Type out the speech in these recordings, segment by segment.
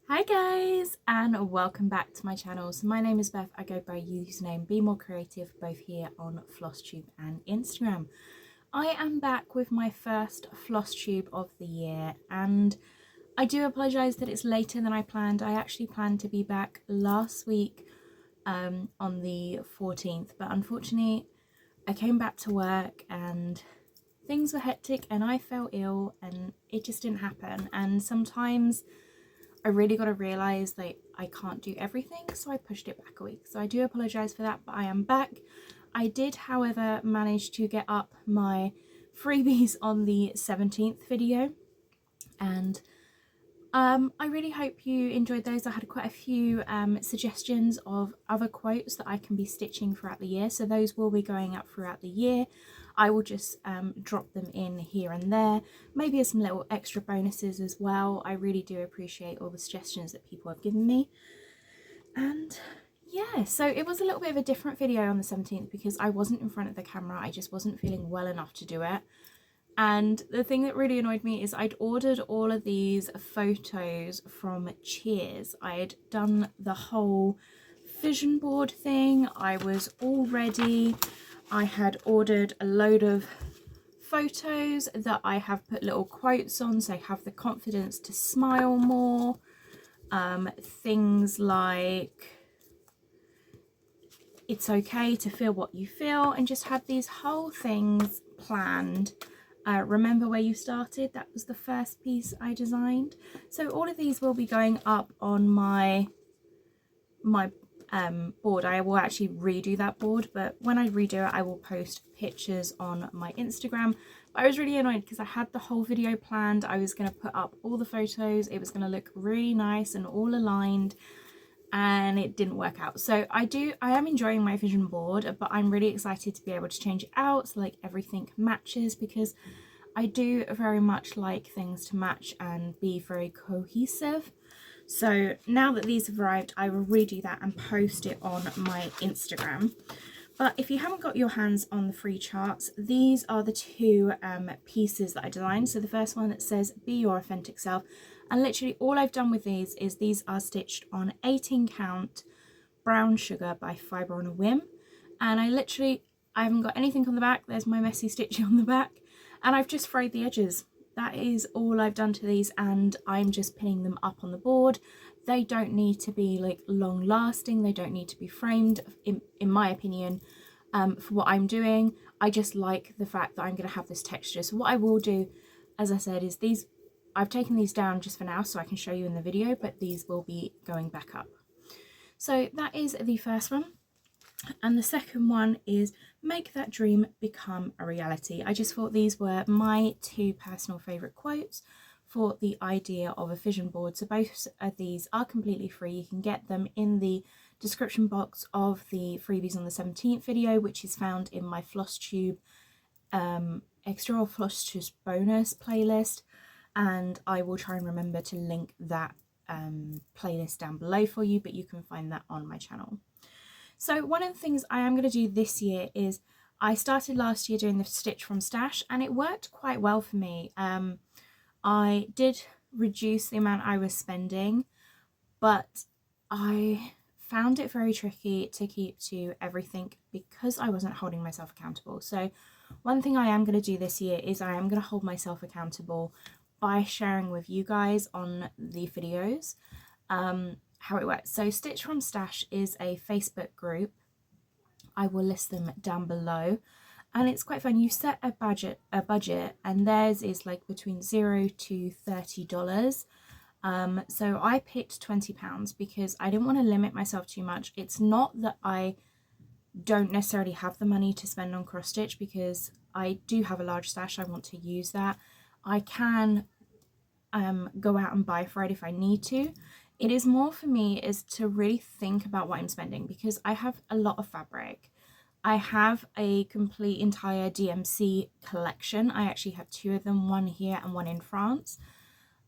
Hi guys, and welcome back to my channel. So my name is Beth. I go by username Be More Creative both here on Flosstube and Instagram. I am back with my first Flosstube of the year, and I do apologise that it's later than I planned. I actually planned to be back last week on the 14th, but unfortunately I came back to work and things were hectic and I fell ill and it just didn't happen. And sometimes I really got to realise that I can't do everything, so I pushed it back a week. So I do apologise for that, but I am back. I did, however, manage to get up my freebies on the 17th video, and I really hope you enjoyed those. I had quite a few suggestions of other quotes that I can be stitching throughout the year, so those will be going up throughout the year. I will just drop them in here and there, maybe as some little extra bonuses as well. I really do appreciate all the suggestions that people have given me. And yeah, so it was a little bit of a different video on the 17th because I wasn't in front of the camera. I just wasn't feeling well enough to do it. And the thing that really annoyed me is I'd ordered all of these photos from Cheers. I had done the whole vision board thing. I was all ready. I had ordered a load of photos that I have put little quotes on so I have the confidence to smile more. Things like it's okay to feel what you feel, and just had these whole things planned. Remember where you started? That was the first piece I designed. So all of these will be going up on my board. I will actually redo that board, but when I redo it I will post pictures on my Instagram. But I was really annoyed because I had the whole video planned. I was going to put up all the photos. It was going to look really nice and all aligned, and it didn't work out. So I am enjoying my vision board, but I'm really excited to be able to change it out so like everything matches, because I do very much like things to match and be very cohesive. So now that these have arrived, I will redo that and post it on my Instagram. But if you haven't got your hands on the free charts, these are the two pieces that I designed. So the first one that says be your authentic self, and literally all I've done with these are stitched on 18 count brown sugar by Fibre on a Whim. And I haven't got anything on the back. There's my messy stitching on the back, and I've just frayed the edges. That is all I've done to these, and I'm just pinning them up on the board. They don't need to be like long lasting. They don't need to be framed, in my opinion, for what I'm doing. I just like the fact that I'm going to have this texture. So what I will do, as I said, is I've taken these down just for now so I can show you in the video, but these will be going back up. So that is the first one. And the second one is make that dream become a reality. I just thought these were my two personal favourite quotes for the idea of a vision board. So both of these are completely free. You can get them in the description box of the freebies on the 17th video, which is found in my Flosstube extra or Flosstube bonus playlist. And I will try and remember to link that playlist down below for you, but you can find that on my channel. So one of the things I am going to do this year is, I started last year doing the stitch from stash and it worked quite well for me. I did reduce the amount I was spending, but I found it very tricky to keep to everything because I wasn't holding myself accountable. So one thing I am going to do this year is I am going to hold myself accountable by sharing with you guys on the videos how it works. So Stitch from Stash is a Facebook group. I will list them down below, and it's quite fun. You set a budget, and theirs is like between $0 to $30. So I picked £20 because I didn't want to limit myself too much. It's not that I don't necessarily have the money to spend on cross stitch, because I do have a large stash. I want to use that. I can go out and buy for it if I need to. It is more for me is to really think about what I'm spending, because I have a lot of fabric. I have a complete entire DMC collection. I actually have two of them, one here and one in France.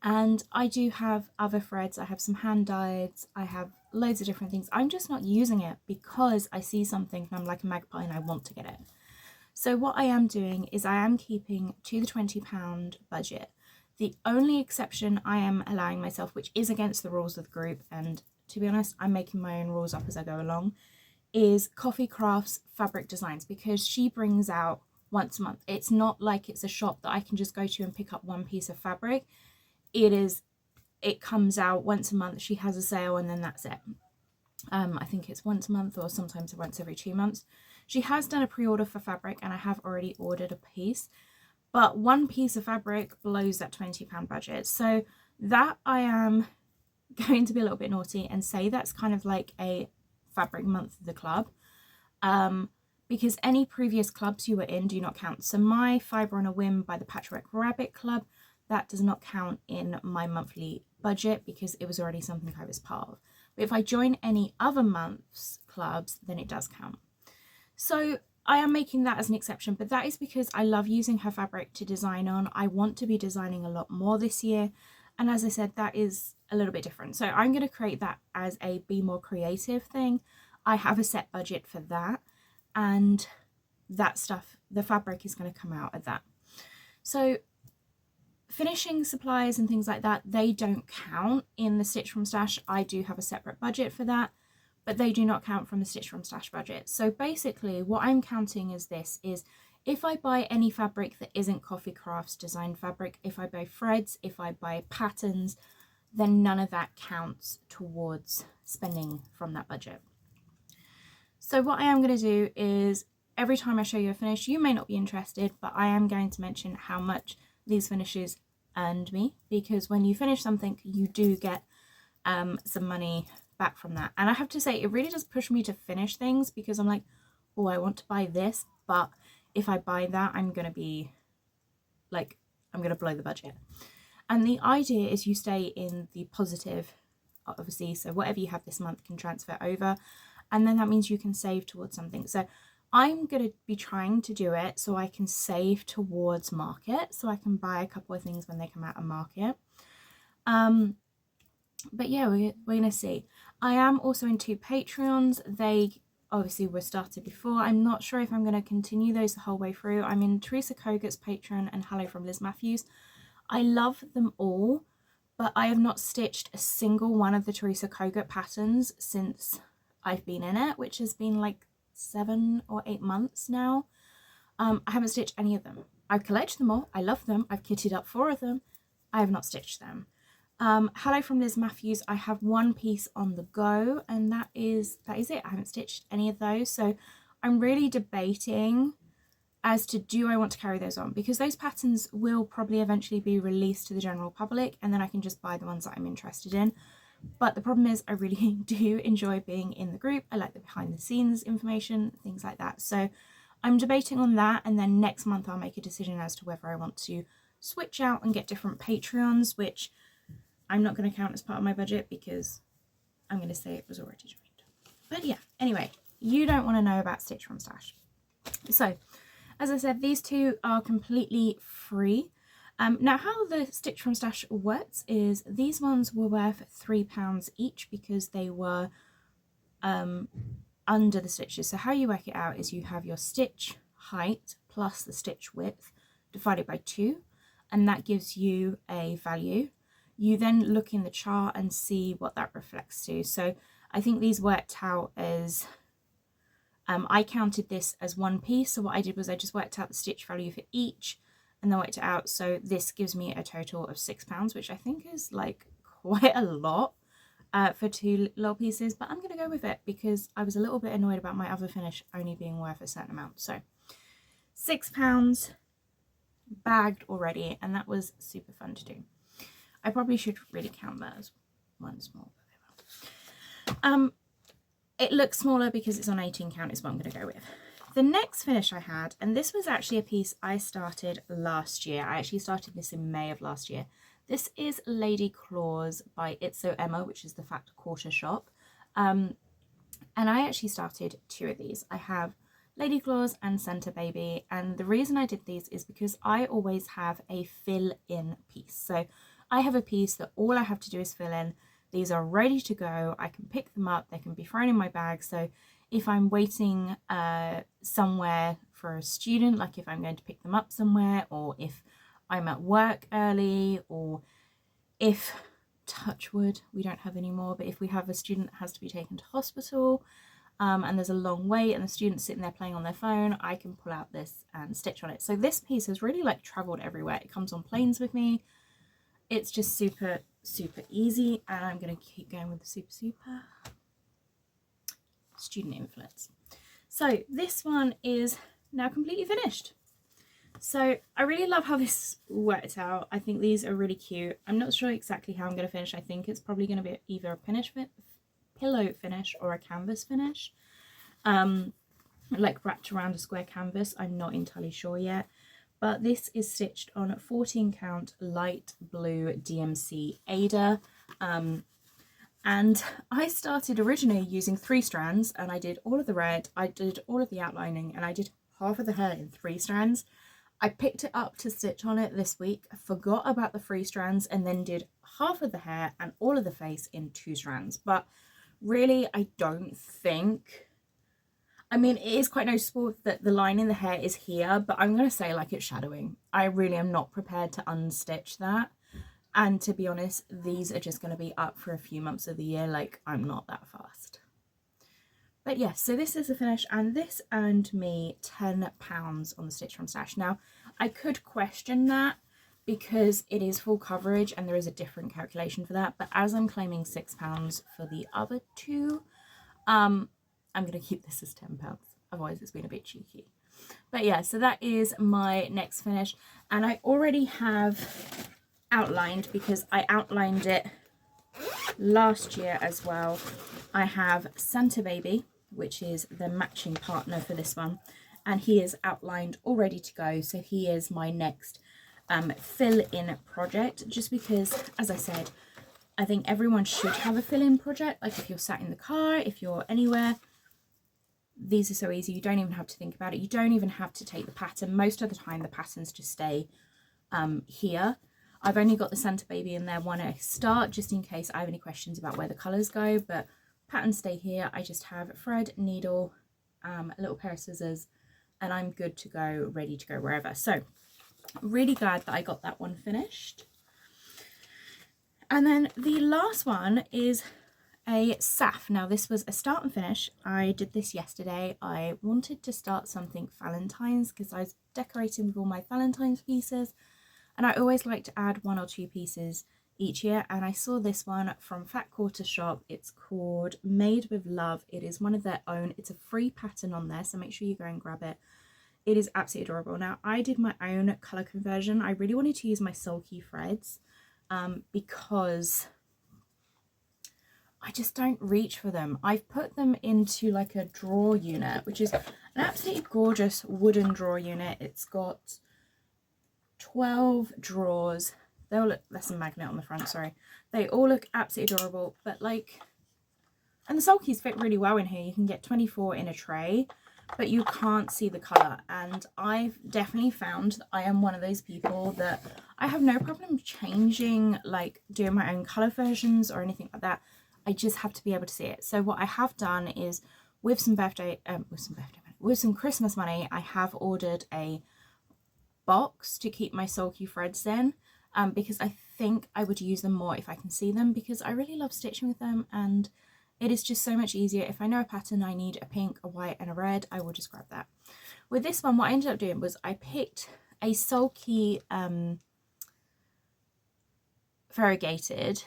And I do have other threads. I have some hand dyeds. I have loads of different things. I'm just not using it because I see something and I'm like a magpie and I want to get it. So what I am doing is I am keeping to the £20 budget. The only exception I am allowing myself, which is against the rules of the group, and to be honest, I'm making my own rules up as I go along, is Coffee Crafts fabric designs, because she brings out once a month. It's not like it's a shop that I can just go to and pick up one piece of fabric. It comes out once a month. She has a sale and then that's it. I think it's once a month or sometimes once every 2 months. She has done a pre-order for fabric and I have already ordered a piece, but one piece of fabric blows that £20 budget. So that I am going to be a little bit naughty and say that's kind of like a fabric month of the club, because any previous clubs you were in do not count. So my Fibre on a Whim by the Patchwork Rabbit Club, that does not count in my monthly budget because it was already something I was part of. But if I join any other month's clubs, then it does count. So I am making that as an exception, but that is because I love using her fabric to design on. I want to be designing a lot more this year. And as I said, that is a little bit different. So I'm going to create that as a be more creative thing. I have a set budget for that, and that stuff, the fabric is going to come out of that. So finishing supplies and things like that, they don't count in the Stitch from Stash. I do have a separate budget for that, but they do not count from the Stitch from Stash budget. So basically what I'm counting is this, is if I buy any fabric that isn't Coffee Crafts design fabric, if I buy threads, if I buy patterns, then none of that counts towards spending from that budget. So what I am going to do is every time I show you a finish, you may not be interested, but I am going to mention how much these finishes earned me, because when you finish something, you do get some money back from that. And I have to say, it really does push me to finish things, because I'm like, oh, I want to buy this, but if I buy that, I'm going to be like, I'm going to blow the budget. And the idea is you stay in the positive, obviously, so whatever you have this month can transfer over, and then that means you can save towards something. So I'm going to be trying to do it so I can save towards market, so I can buy a couple of things when they come out of market. But yeah, we're going to see. I am also in 2 Patreons. They obviously were started before. I'm not sure if I'm going to continue those the whole way through. I'm in Teresa Kogat's Patreon and Hello from Liz Matthews. I love them all, but I have not stitched a single one of the Teresa Kogat patterns since I've been in it, which has been like 7 or 8 months now. I haven't stitched any of them. I've collected them all. I love them. I've kitted up 4 of them. I have not stitched them. Hello from Liz Matthews, I have 1 piece on the go, and that is it. I haven't stitched any of those, so I'm really debating as to do I want to carry those on, because those patterns will probably eventually be released to the general public, and then I can just buy the ones that I'm interested in. But the problem is I really do enjoy being in the group. I like the behind the scenes information, things like that. So I'm debating on that, and then next month I'll make a decision as to whether I want to switch out and get different Patreons, which I'm not going to count as part of my budget because I'm going to say it was already joined. But yeah, anyway, you don't want to know about Stitch from Stash. So, as I said, these 2 are completely free. Now, how the Stitch from Stash works is these ones were worth £3 each because they were under the stitches. So how you work it out is you have your stitch height plus the stitch width divided by 2, and that gives you a value. You then look in the chart and see what that reflects to. So I think these worked out as, I counted this as 1 piece. So what I did was I just worked out the stitch value for each and then worked it out. So this gives me a total of £6, which I think is like quite a lot for 2 little pieces. But I'm going to go with it because I was a little bit annoyed about my other finish only being worth a certain amount. So £6 bagged already, and that was super fun to do. I probably should really count that as 1 small. It looks smaller because it's on 18 count is what I'm going to go with. The next finish I had, and this was actually a piece I started last year. I actually started this in May of last year. This is Lady Claus by It's So Emma, which is the Fact Quarter shop. And I actually started 2 of these. I have Lady Claus and Santa Baby, and the reason I did these is because I always have a fill-in piece. So I have a piece that all I have to do is fill in. These are ready to go. I can pick them up. They can be thrown in my bag. So if I'm waiting somewhere for a student, like if I'm going to pick them up somewhere, or if I'm at work early, or if, touch wood, we don't have any more, but if we have a student that has to be taken to hospital, and there's a long wait and the student's sitting there playing on their phone, I can pull out this and stitch on it. So this piece has really like traveled everywhere. It comes on planes with me. It's just super, super easy, and I'm going to keep going with the super student influence. So this one is now completely finished. So I really love how this worked out. I think these are really cute. I'm not sure exactly how I'm going to finish. I think it's probably going to be either a pillow finish or a canvas finish, like wrapped around a square canvas. I'm not entirely sure yet, but this is stitched on 14 count light blue DMC Ada, and I started originally using 3 strands, and I did all of the red, I did all of the outlining, and I did half of the hair in 3 strands. I picked it up to stitch on it this week, forgot about the 3 strands, and then did half of the hair and all of the face in 2 strands. But really, I don't think, I mean, it is quite noticeable that the line in the hair is here, but I'm going to say like it's shadowing. I really am not prepared to unstitch that. And to be honest, these are just going to be up for a few months of the year. Like, I'm not that fast. But yes, so this is the finish, and this earned me £10 on the Stitch from Stash. Now, I could question that because it is full coverage and there is a different calculation for that. But as I'm claiming £6 for the other 2, I'm going to keep this as £10. Otherwise, it's been a bit cheeky. But yeah, so that is my next finish. And I already have outlined, because I outlined it last year as well. I have Santa Baby, which is the matching partner for this one, and he is outlined all ready to go. So he is my next fill-in project, just because, as I said, I think everyone should have a fill-in project. Like if you're sat in the car, if you're anywhere, these are so easy. You don't even have to think about it. You don't even have to take the pattern. Most of the time the patterns just stay here. I've only got the Santa Baby in there when I start, just in case I have any questions about where the colours go, but patterns stay here. I just have thread, needle, a little pair of scissors, and I'm good to go, ready to go wherever. So really glad that I got that one finished. And then the last one is a SAF. Now this was a start and finish. I did this yesterday. I wanted to start something Valentine's because I was decorating with all my Valentine's pieces, and I always like to add 1 or 2 pieces each year, and I saw this one from Fat Quarter Shop. It's called Made with Love. It is one of their own. It's a free pattern on there, so make sure you go and grab it. It is absolutely adorable. Now I did my own colour conversion. I really wanted to use my sulky threads because I just don't reach for them. I've put them into like a drawer unit, which is an absolutely gorgeous wooden drawer unit. It's got 12 drawers. They all look, there's a magnet on the front, sorry. They all look absolutely adorable, but like, and the sulkies fit really well in here. You can get 24 in a tray, but you can't see the colour. And I've definitely found that I am one of those people that I have no problem changing, like doing my own colour versions or anything like that. I just have to be able to see it. So what I have done is with some Christmas money, I have ordered a box to keep my sulky threads in, because I think I would use them more if I can see them, because I really love stitching with them, and it is just so much easier. If I know a pattern I need a pink, a white and a red, I will just grab that. With this one, what I ended up doing was I picked a sulky variegated,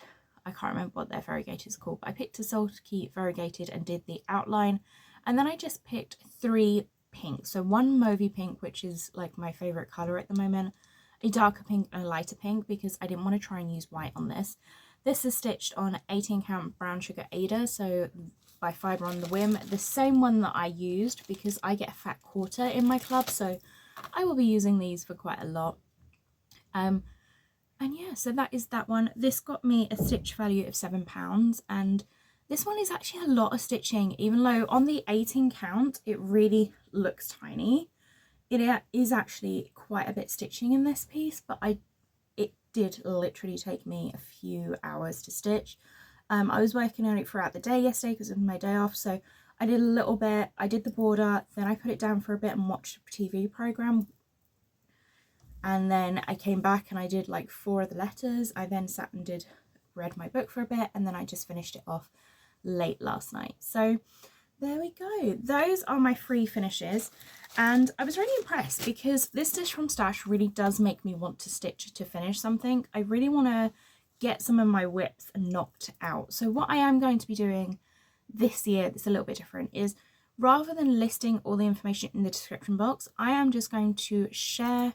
I can't remember what their variegators are called, but I picked a sulky variegated and did the outline, and then I just picked 3 pink. So 1 mauvey pink, which is like my favorite color at the moment, a darker pink and a lighter pink, because I didn't want to try and use white on this. This is stitched on 18 count brown sugar Ada, so by Fibre on the Whim, the same one that I used because I get a fat quarter in my club, so I will be using these for quite a lot. And yeah, so that is that one. This got me a stitch value of £7, and this one is actually a lot of stitching, even though on the 18 count it really looks tiny. It is actually quite a bit stitching in this piece, but it did literally take me a few hours to stitch. I was working on it throughout the day yesterday because it was my day off, so I did a little bit, I did the border, then I put it down for a bit and watched a TV program. And then I came back and I did like 4 of the letters. I then sat and read my book for a bit, and then I just finished it off late last night. So there we go. Those are my 3 finishes, and I was really impressed because this dish from Stash really does make me want to stitch to finish something. I really want to get some of my whips knocked out. So what I am going to be doing this year that's a little bit different is, rather than listing all the information in the description box, I am just going to share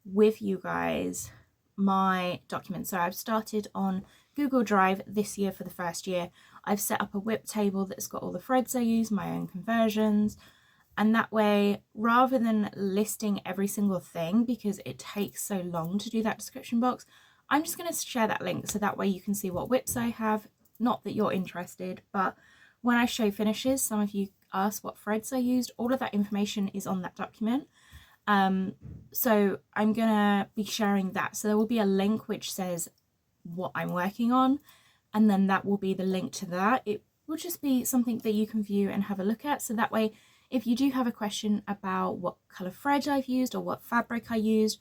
with you guys my documents. So I've started on Google Drive this year for the first year. I've set up a whip table that's got all the threads I use, my own conversions, and that way, rather than listing every single thing because it takes so long to do that description box, I'm just going to share that link so that way you can see what whips I have. Not that you're interested, but when I show finishes, some of you ask what threads I used. All of that information is on that document. So I'm gonna be sharing that. So there will be a link which says what I'm working on, and then that will be the link to that. It will just be something that you can view and have a look at. So that way, if you do have a question about what color thread I've used or what fabric I used,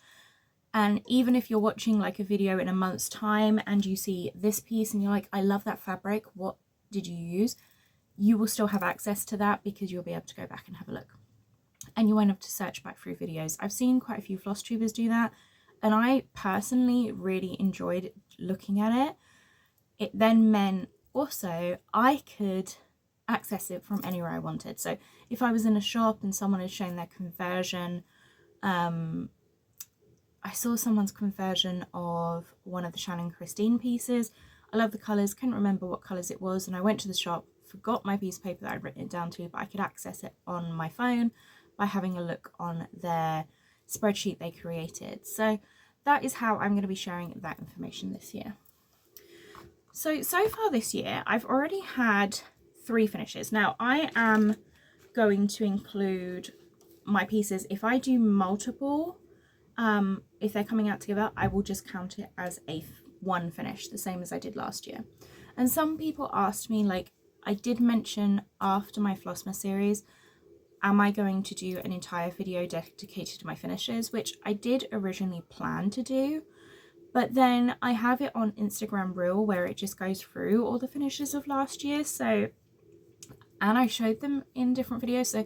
and even if you're watching like a video in a month's time and you see this piece and you're like, I love that fabric, what did you use? You will still have access to that because you'll be able to go back and have a look. And you won't have to search back through videos. I've seen quite a few floss tubers do that, and I personally really enjoyed looking at it. It then meant also I could access it from anywhere I wanted. So if I was in a shop and someone had shown their conversion, I saw someone's conversion of one of the Shannon Christine pieces. I love the colours, couldn't remember what colours it was, and I went to the shop, forgot my piece of paper that I'd written it down to, but I could access it on my phone by having a look on their spreadsheet they created. So that is how I'm going to be sharing that information this year. So far this year, I've already had 3 finishes. Now, I am going to include my pieces. If I do multiple, if they're coming out together, I will just count it as one finish, the same as I did last year. And some people asked me, like, I did mention after my Flossmas series, am I going to do an entire video dedicated to my finishes, which I did originally plan to do, but then I have it on Instagram Reel where it just goes through all the finishes of last year. So, and I showed them in different videos, so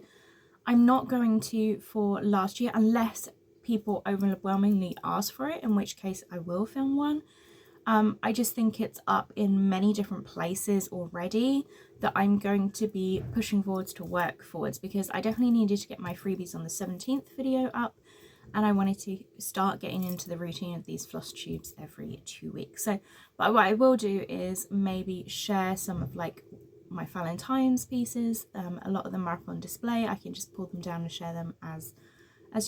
I'm not going to for last year unless people overwhelmingly ask for it, in which case I will film one. I just think it's up in many different places already that I'm going to be pushing forwards to work forwards, because I definitely needed to get my freebies on the 17th video up, and I wanted to start getting into the routine of these floss tubes every 2 weeks. So, but what I will do is maybe share some of like my Valentine's pieces. A lot of them are up on display. I can just pull them down and share them as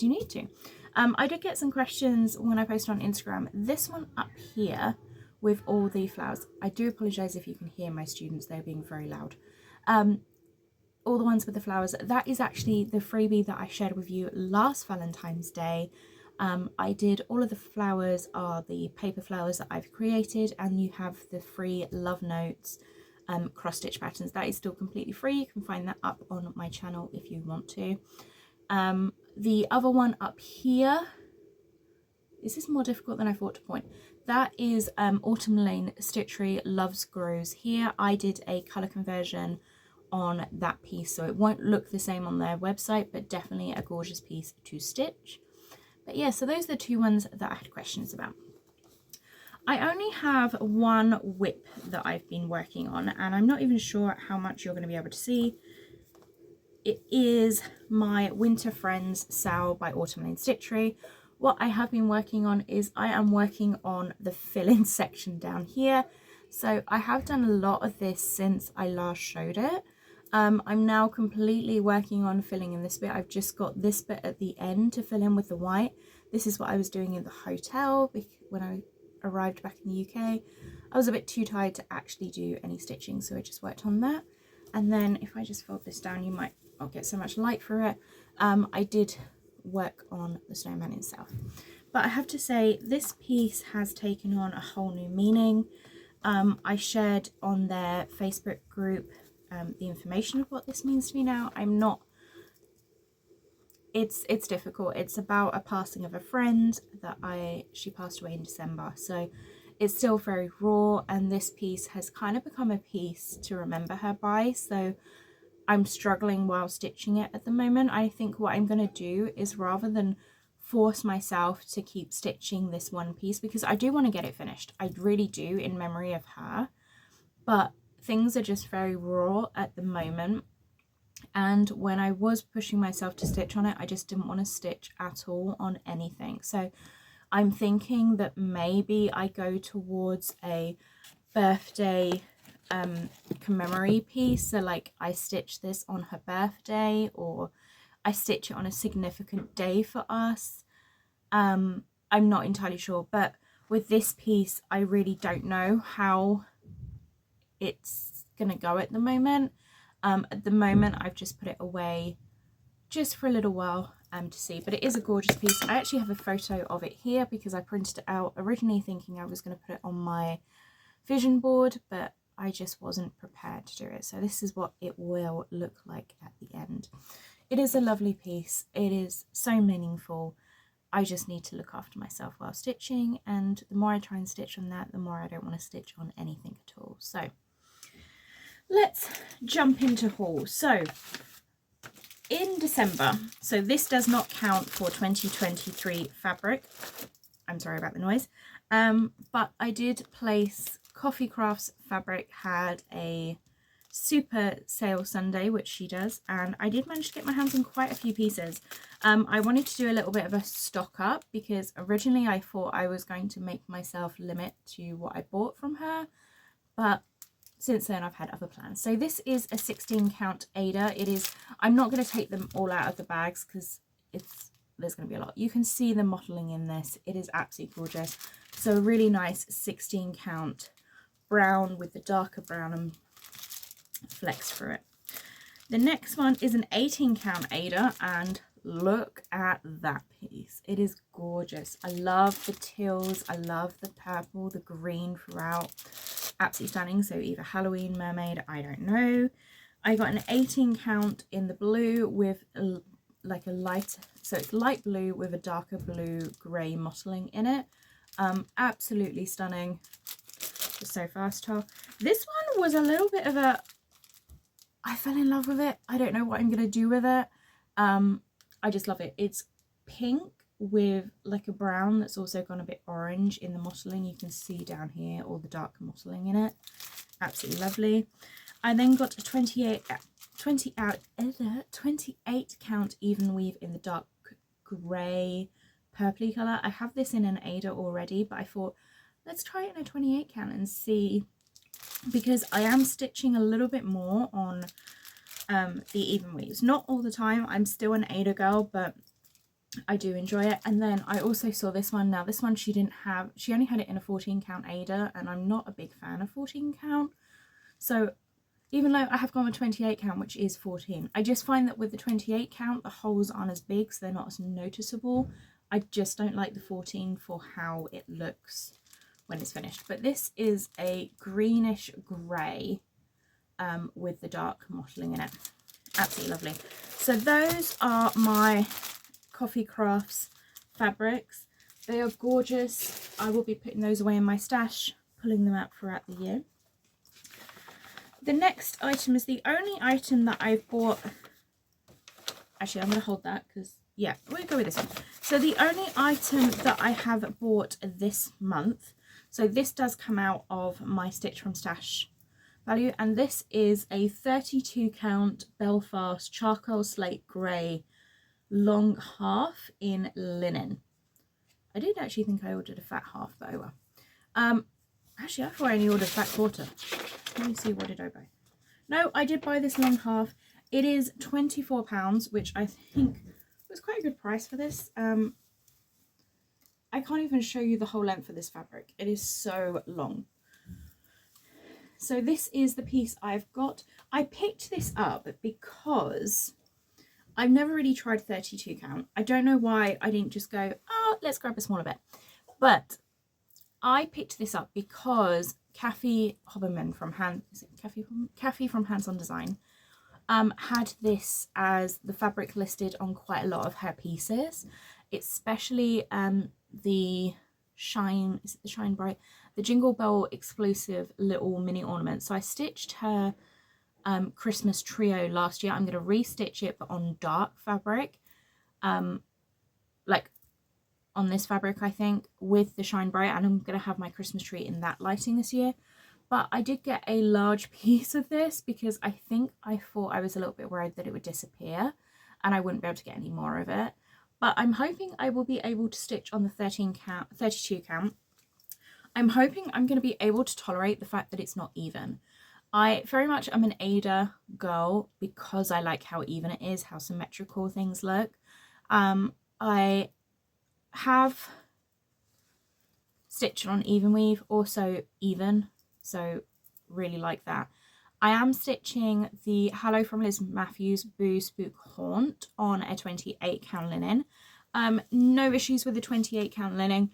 you need to. I did get some questions when I posted on Instagram. This one up here with all the flowers. I do apologise if you can hear my students, they're being very loud. All the ones with the flowers, that is actually the freebie that I shared with you last Valentine's Day. I did all of the flowers are the paper flowers that I've created, and you have the free love notes cross stitch patterns. That is still completely free. You can find that up on my channel if you want to. The other one up here, this is more difficult than I thought to point. That is Autumn Lane Stitchery Loves Grows here. I did a colour conversion on that piece, so it won't look the same on their website, but definitely a gorgeous piece to stitch. But yeah, so those are the 2 ones that I had questions about. I only have one whip that I've been working on, and I'm not even sure how much you're going to be able to see. It is my Winter Friends Sow by Autumn Lane Stitchery. What I have been working on is I am working on the fill-in section down here. So I have done a lot of this since I last showed it. I'm now completely working on filling in this bit. I've just got this bit at the end to fill in with the white. This is what I was doing in the hotel when I arrived back in the UK. I was a bit too tired to actually do any stitching, so I just worked on that. And then if I just fold this down, I'll get so much light through it. I did work on the snowman himself. But I have to say, this piece has taken on a whole new meaning. I shared on their Facebook group the information of what this means to me now. it's difficult. It's about a passing of a friend that she passed away in December, so it's still very raw, and this piece has kind of become a piece to remember her by, so I'm struggling while stitching it at the moment. I think what I'm going to do is, rather than force myself to keep stitching this one piece, because I do want to get it finished, I really do, in memory of her, but things are just very raw at the moment. And when I was pushing myself to stitch on it, I just didn't want to stitch at all on anything. So I'm thinking that maybe I go towards a birthday commemorate piece. So like I stitch this on her birthday, or I stitch it on a significant day for us. I'm not entirely sure, but with this piece, I really don't know how it's gonna go at the moment. At the moment, I've just put it away just for a little while to see, but it is a gorgeous piece. I actually have a photo of it here because I printed it out originally thinking I was going to put it on my vision board, but I just wasn't prepared to do it. So this is what it will look like at the end. It is a lovely piece. It is so meaningful. I just need to look after myself while stitching, and the more I try and stitch on that, the more I don't want to stitch on anything at all. So let's jump into haul. So in December, so this does not count for 2023 fabric, I'm sorry about the noise, but I did place Coffee Crafts fabric, had a super sale Sunday, which she does, and I did manage to get my hands on quite a few pieces. I wanted to do a little bit of a stock up because originally I thought I was going to make myself limit to what I bought from her, but since then I've had other plans. So this is a 16 count Ada. It is, I'm not going to take them all out of the bags because there's going to be a lot. You can see the mottling in this. It is absolutely gorgeous. So a really nice 16 count brown with the darker brown and flecks through it. The next one is an 18 count Ada, and look at that piece. It is gorgeous. I love the teals. I love the purple, the green throughout. Absolutely stunning. So either Halloween, mermaid, I don't know. I got an 18 count in the blue with like a light, so it's light blue with a darker blue grey mottling in it. Absolutely stunning. Just so versatile. This one was a little bit of a, I fell in love with it. I don't know what I'm gonna do with it. I just love it. It's pink with like a brown that's also gone a bit orange in the mottling. You can see down here all the dark mottling in it. Absolutely lovely. I then got a 28 count even weave in the dark grey purpley colour. I have this in an Ada already, but I thought let's try it in a 28 count and see, because I am stitching a little bit more on the even weaves. Not all the time. I'm still an Ada girl, but I do enjoy it. And then I also saw this one. Now this one she only had it in a 14 count Ada, and I'm not a big fan of 14 count. So even though I have gone with 28 count, which is 14, I just find that with the 28 count the holes aren't as big, so they're not as noticeable. I just don't like the 14 for how it looks when it's finished. But this is a greenish grey with the dark mottling in it. Absolutely lovely. So those are my Coffee Crafts fabrics. They are gorgeous. I will be putting those away in my stash, pulling them out throughout the year. The next item is the only item that I've bought. Actually, I'm going to hold that because, yeah, we'll go with this one. So the only item that I have bought this month, so this does come out of my Stitch from Stash value, and this is a 32 count Belfast charcoal slate grey long half in linen. I did actually think I ordered a fat half, but oh well. Actually, I thought I only ordered fat quarter. Let me see, what did I buy? No, I did buy this long half. It is £24, which I think was quite a good price for this. I can't even show you the whole length of this fabric. It is so long. So this is the piece I've got. I picked this up because I've never really tried 32 count. I don't know why I didn't just go, oh, let's grab a smaller bit. But I picked this up because Kathy Hoberman from Kathy from Hands On Design had this as the fabric listed on quite a lot of her pieces, especially the Shine, is it the Shine Bright? The Jingle Bell exclusive little mini ornament. So I stitched her Christmas trio last year. I'm going to restitch it but on dark fabric, like on this fabric I think, with the Shine Bright, and I'm going to have my Christmas tree in that lighting this year. But I did get a large piece of this because I thought I was a little bit worried that it would disappear and I wouldn't be able to get any more of it. But I'm hoping I will be able to stitch on the 32 count. I'm hoping I'm going to be able to tolerate the fact that it's not even. I very much am an Ada girl because I like how even it is, how symmetrical things look. I have stitched on even weave, also even, so really like that. I am stitching the Hello from Liz Matthews Boo Spook Haunt on a 28 count linen. No issues with the 28 count linen.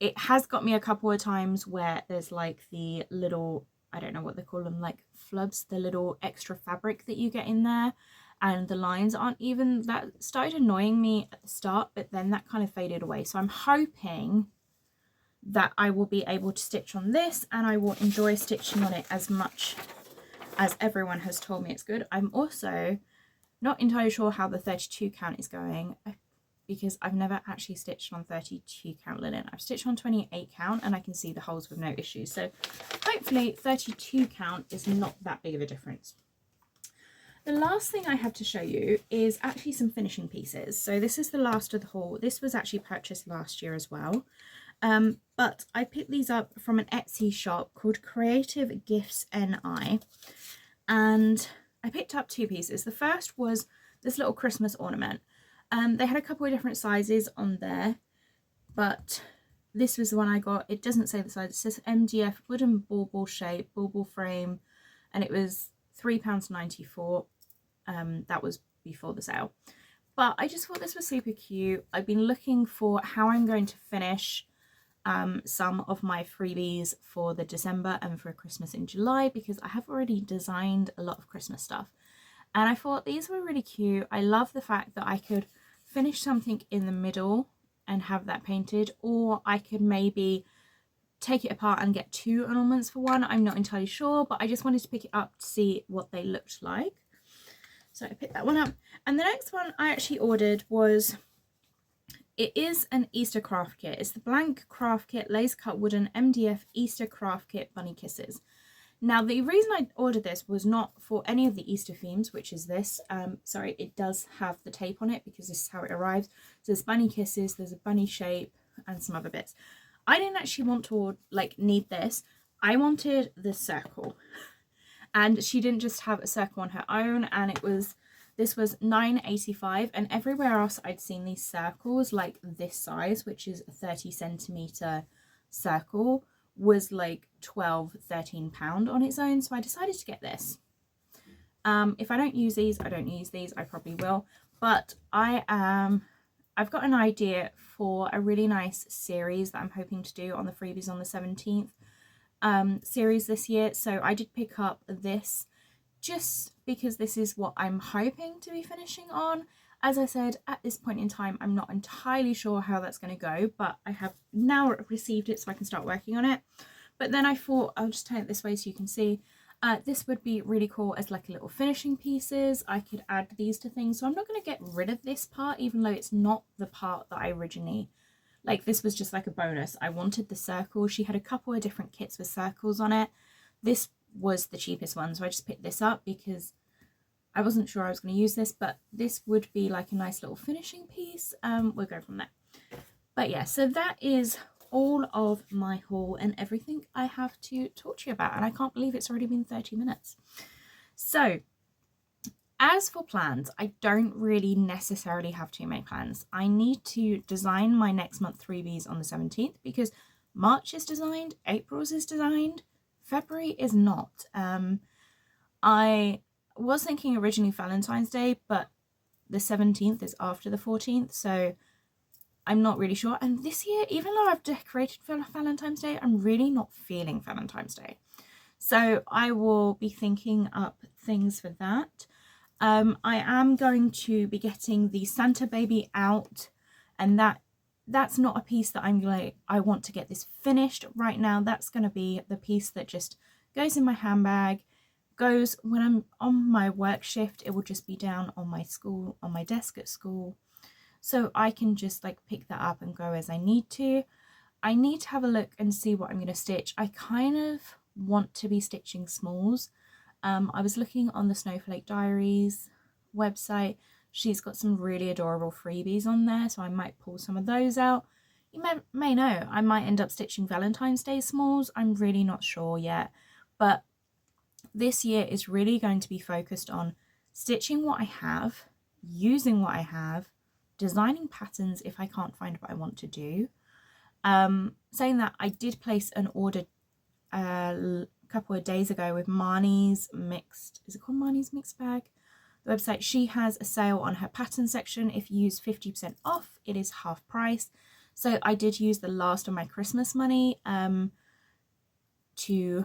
It has got me a couple of times where there's like the little, I don't know what they call them, like flubs, the little extra fabric that you get in there, and the lines aren't even. That started annoying me at the start, but then that kind of faded away. So I'm hoping that I will be able to stitch on this and I will enjoy stitching on it as much as everyone has told me it's good. I'm also not entirely sure how the 32 count is going because I've never actually stitched on 32 count linen. I've stitched on 28 count and I can see the holes with no issues. So hopefully 32 count is not that big of a difference. The last thing I have to show you is actually some finishing pieces. So this is the last of the haul. This was actually purchased last year as well. But I picked these up from an Etsy shop called Creative Gifts NI, and I picked up two pieces. The first was this little Christmas ornament. They had a couple of different sizes on there, but this was the one I got. It doesn't say the size, it says MDF wooden bauble shape, bauble frame, and it was £3.94. That was before the sale. But I just thought this was super cute. I've been looking for how I'm going to finish some of my freebies for the December and for Christmas in July, because I have already designed a lot of Christmas stuff and I thought these were really cute. I love the fact that I could finish something in the middle and have that painted, or I could maybe take it apart and get two ornaments for one. I'm not entirely sure, but I just wanted to pick it up to see what they looked like. So I picked that one up, and the next one I actually ordered was, it is an Easter craft kit. It's the blank craft kit, lace cut wooden MDF Easter craft kit bunny kisses. Now the reason I ordered this was not for any of the Easter themes, which is this. Sorry, it does have the tape on it because this is how it arrives. So there's bunny kisses, there's a bunny shape and some other bits. I didn't actually want to need this. I wanted the circle, and she didn't just have a circle on her own, and this was £9.85, and everywhere else I'd seen these circles like this size, which is a 30cm circle, was like £12–13 on its own. So I decided to get this. If I don't use these, I don't use these. I probably will, but I've got an idea for a really nice series that I'm hoping to do on the freebies on the 17th series this year. So I did pick up this just because this is what I'm hoping to be finishing on. As I said, at this point in time, I'm not entirely sure how that's going to go, but I have now received it so I can start working on it. But then I thought I'll just turn it this way so you can see. This would be really cool as like a little finishing pieces. I could add these to things. So I'm not going to get rid of this part, even though it's not the part that I originally, this was just like a bonus. I wanted the circle. She had a couple of different kits with circles on it. This was the cheapest one, so I just picked this up because I wasn't sure I was going to use this, but this would be like a nice little finishing piece. We'll go from there. But yeah, so that is all of my haul and everything I have to talk to you about, and I can't believe it's already been 30 minutes. So as for plans, I don't really necessarily have too many plans. I need to design my next month freebies on the 17th because March is designed, April's is designed, February is not. I was thinking originally Valentine's Day, but the 17th is after the 14th, so I'm not really sure. And this year, even though I've decorated for Valentine's Day, I'm really not feeling Valentine's Day. So I will be thinking up things for that. I am going to be getting the Santa baby out, and that's not a piece that I want to get this finished right now. That's going to be the piece that just goes in my handbag, goes when I'm on my work shift. It will just be down on my desk at school, so I can just like pick that up and go as I need to. I need to have a look and see what I'm going to stitch. I kind of want to be stitching smalls. I was looking on the Snowflake Diaries website. She's got some really adorable freebies on there, so I might pull some of those out. You may know, I might end up stitching Valentine's Day smalls. I'm really not sure yet, but this year is really going to be focused on stitching what I have, using what I have, designing patterns if I can't find what I want to do. Saying that, I did place an order a couple of days ago with Marnie's Mixed, is it called Marnie's Mixed Bag? The website. She has a sale on her pattern section. If you use 50% off, it is half price. So I did use the last of my Christmas money to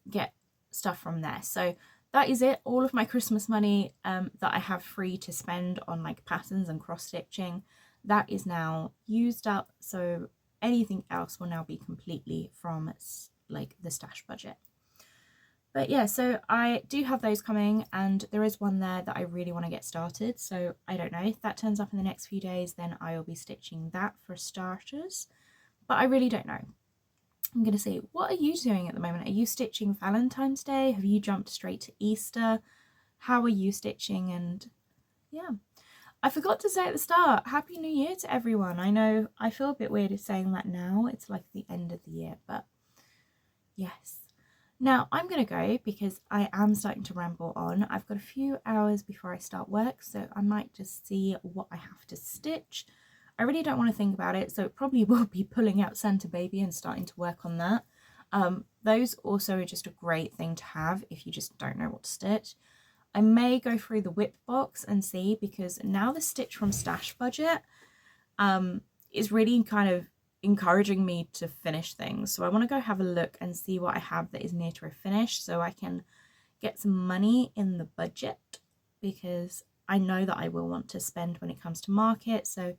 get stuff from there. So that is it. All of my Christmas money that I have free to spend on like patterns and cross stitching, that is now used up. So anything else will now be completely from like the stash budget. But yeah, so I do have those coming, and there is one there that I really want to get started. So I don't know if that turns up in the next few days, then I will be stitching that for starters. But I really don't know. I'm going to see, what are you doing at the moment? Are you stitching Valentine's Day? Have you jumped straight to Easter? How are you stitching? And yeah, I forgot to say at the start, Happy New Year to everyone. I know I feel a bit weird saying that now. It's like the end of the year, but yes. Now I'm going to go because I am starting to ramble on. I've got a few hours before I start work, so I might just see what I have to stitch. I really don't want to think about it, so it probably will be pulling out Santa Baby and starting to work on that. Those also are just a great thing to have if you just don't know what to stitch. I may go through the whip box and see, because now the stitch from stash budget is really kind of encouraging me to finish things. So I want to go have a look and see what I have that is near to a finish, so I can get some money in the budget, because I know that I will want to spend when it comes to market. So,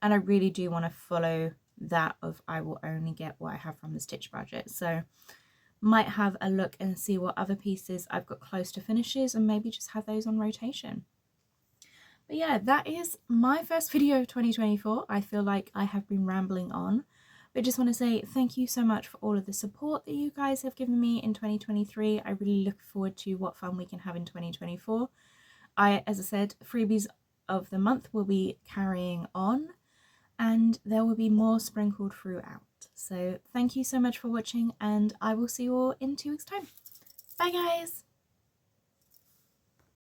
and I really do want to follow that of I will only get what I have from the stitch budget. So might have a look and see what other pieces I've got close to finishes and maybe just have those on rotation. But yeah, that is my first video of 2024. I feel like I have been rambling on, but I just want to say thank you so much for all of the support that you guys have given me in 2023. I really look forward to what fun we can have in 2024. As I said, freebies of the month will be carrying on, and there will be more sprinkled throughout. So thank you so much for watching, and I will see you all in 2 weeks' time. Bye guys!